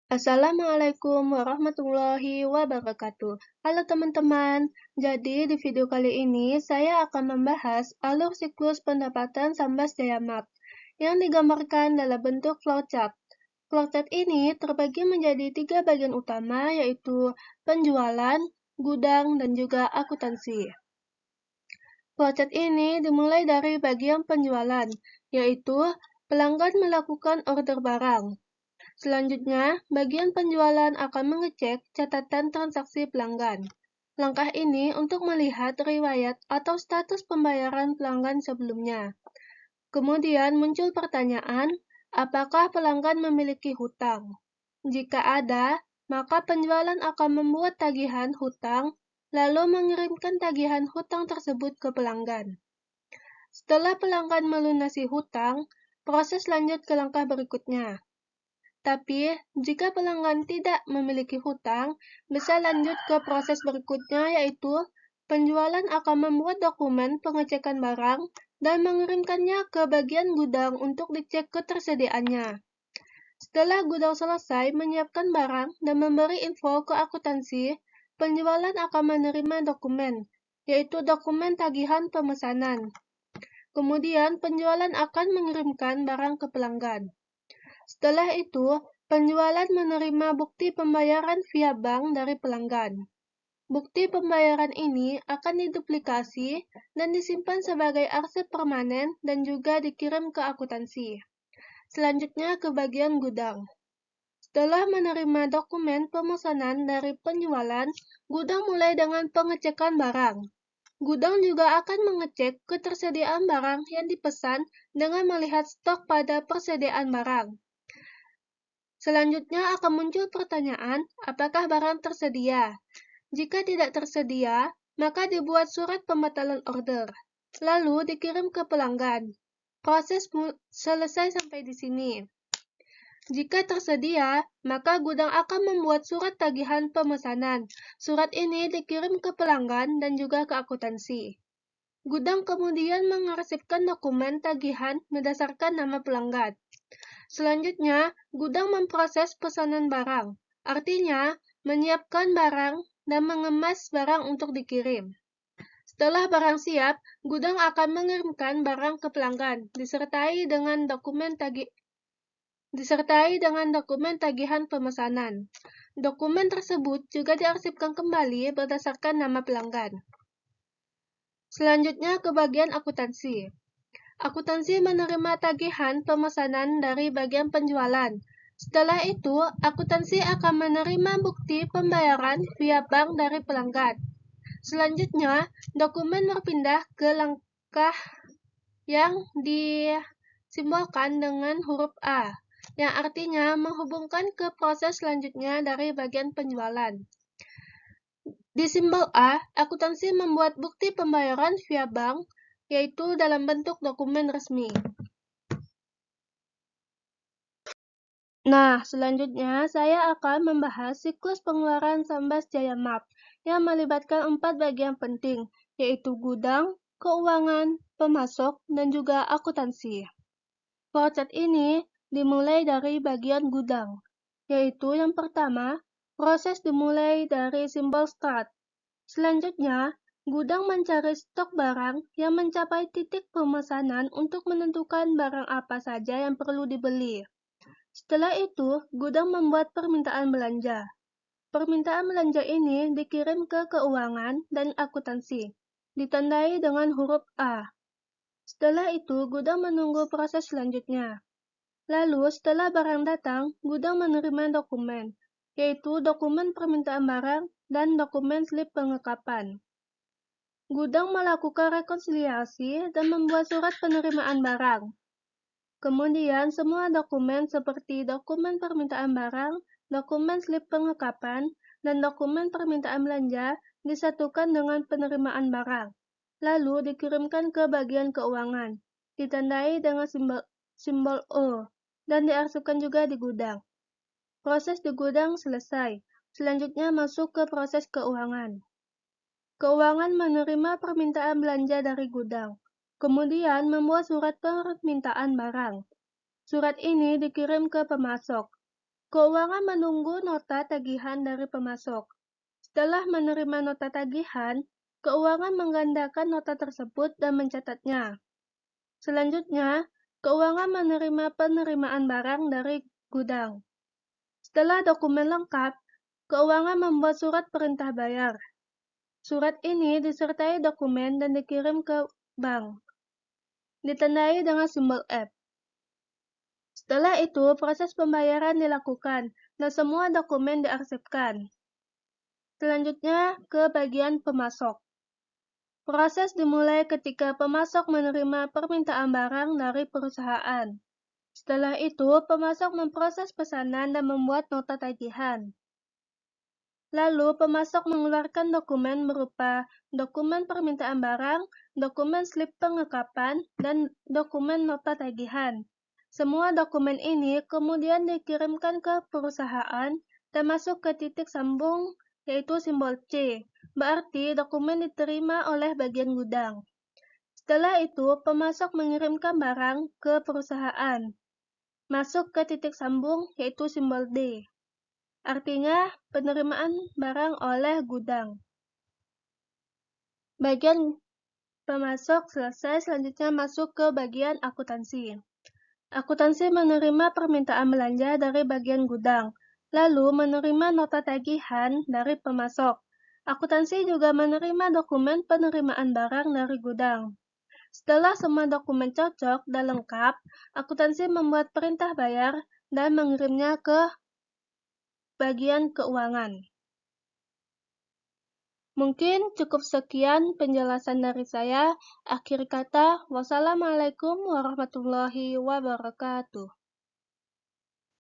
Assalamualaikum warahmatullahi wabarakatuh. Halo teman-teman, jadi di video kali ini saya akan membahas alur siklus pendapatan Sambas Jaya Mart yang digambarkan dalam bentuk flowchart. Flowchart ini terbagi menjadi 3 bagian utama, yaitu penjualan, gudang, dan juga akuntansi. Flowchart ini dimulai dari bagian penjualan, yaitu pelanggan melakukan order barang. Selanjutnya, bagian penjualan akan mengecek catatan transaksi pelanggan. Langkah ini untuk melihat riwayat atau status pembayaran pelanggan sebelumnya. Kemudian muncul pertanyaan, apakah pelanggan memiliki hutang? Jika ada, maka penjualan akan membuat tagihan hutang, lalu mengirimkan tagihan hutang tersebut ke pelanggan. Setelah pelanggan melunasi hutang, proses lanjut ke langkah berikutnya. Tapi, jika pelanggan tidak memiliki hutang, bisa lanjut ke proses berikutnya, yaitu penjualan akan membuat dokumen pengecekan barang dan mengirimkannya ke bagian gudang untuk dicek ketersediaannya. Setelah gudang selesai menyiapkan barang dan memberi info ke akuntansi, penjualan akan menerima dokumen, yaitu dokumen tagihan pemesanan. Kemudian, penjualan akan mengirimkan barang ke pelanggan. Setelah itu, penjualan menerima bukti pembayaran via bank dari pelanggan. Bukti pembayaran ini akan diduplikasi dan disimpan sebagai arsip permanen dan juga dikirim ke akuntansi. Selanjutnya ke bagian gudang. Setelah menerima dokumen pemesanan dari penjualan, gudang mulai dengan pengecekan barang. Gudang juga akan mengecek ketersediaan barang yang dipesan dengan melihat stok pada persediaan barang. Selanjutnya akan muncul pertanyaan, apakah barang tersedia? Jika tidak tersedia, maka dibuat surat pembatalan order, lalu dikirim ke pelanggan. Proses selesai sampai di sini. Jika tersedia, maka gudang akan membuat surat tagihan pemesanan. Surat ini dikirim ke pelanggan dan juga ke akuntansi. Gudang kemudian mengarsipkan dokumen tagihan berdasarkan nama pelanggan. Selanjutnya, gudang memproses pesanan barang, artinya menyiapkan barang dan mengemas barang untuk dikirim. Setelah barang siap, gudang akan mengirimkan barang ke pelanggan, disertai dengan dokumen tagihan pemesanan. Dokumen tersebut juga diarsipkan kembali berdasarkan nama pelanggan. Selanjutnya ke bagian akuntansi. Akuntansi menerima tagihan pemesanan dari bagian penjualan. Setelah itu, akuntansi akan menerima bukti pembayaran via bank dari pelanggan. Selanjutnya, dokumen berpindah ke langkah yang disimbolkan dengan huruf A, yang artinya menghubungkan ke proses selanjutnya dari bagian penjualan. Di simbol A, akuntansi membuat bukti pembayaran via bank, yaitu dalam bentuk dokumen resmi. Nah, selanjutnya saya akan membahas siklus pengeluaran Sambas Jaya Mart yang melibatkan 4 bagian penting, yaitu gudang, keuangan, pemasok, dan juga akuntansi. Flowchart ini dimulai dari bagian gudang, yaitu yang pertama, proses dimulai dari simbol start. Selanjutnya, gudang mencari stok barang yang mencapai titik pemesanan untuk menentukan barang apa saja yang perlu dibeli. Setelah itu, gudang membuat permintaan belanja. Permintaan belanja ini dikirim ke keuangan dan akuntansi, ditandai dengan huruf A. Setelah itu, gudang menunggu proses selanjutnya. Lalu, setelah barang datang, gudang menerima dokumen, yaitu dokumen permintaan barang dan dokumen slip pengekapan. Gudang melakukan rekonsiliasi dan membuat surat penerimaan barang. Kemudian, semua dokumen seperti dokumen permintaan barang, dokumen slip pengekapan, dan dokumen permintaan belanja disatukan dengan penerimaan barang, lalu dikirimkan ke bagian keuangan, ditandai dengan simbol O, dan diarsipkan juga di gudang. Proses di gudang selesai, selanjutnya masuk ke proses keuangan. Keuangan menerima permintaan belanja dari gudang, kemudian membuat surat permintaan barang. Surat ini dikirim ke pemasok. Keuangan menunggu nota tagihan dari pemasok. Setelah menerima nota tagihan, keuangan menggandakan nota tersebut dan mencatatnya. Selanjutnya, keuangan menerima penerimaan barang dari gudang. Setelah dokumen lengkap, keuangan membuat surat perintah bayar. Surat ini disertai dokumen dan dikirim ke bank, ditandai dengan simbol F. Setelah itu, proses pembayaran dilakukan dan semua dokumen diarsipkan. Selanjutnya, ke bagian pemasok. Proses dimulai ketika pemasok menerima permintaan barang dari perusahaan. Setelah itu, pemasok memproses pesanan dan membuat nota tagihan. Lalu, pemasok mengeluarkan dokumen berupa dokumen permintaan barang, dokumen slip pengekapan, dan dokumen nota tagihan. Semua dokumen ini kemudian dikirimkan ke perusahaan dan masuk ke titik sambung, yaitu simbol C. Berarti dokumen diterima oleh bagian gudang. Setelah itu, pemasok mengirimkan barang ke perusahaan, masuk ke titik sambung, yaitu simbol D. Artinya, penerimaan barang oleh gudang. Bagian pemasok selesai, selanjutnya masuk ke bagian akuntansi. Akuntansi menerima permintaan belanja dari bagian gudang, lalu menerima nota tagihan dari pemasok. Akuntansi juga menerima dokumen penerimaan barang dari gudang. Setelah semua dokumen cocok dan lengkap, akuntansi membuat perintah bayar dan mengirimnya ke bagian keuangan. Mungkin cukup sekian penjelasan dari saya. Akhir kata, wassalamualaikum warahmatullahi wabarakatuh.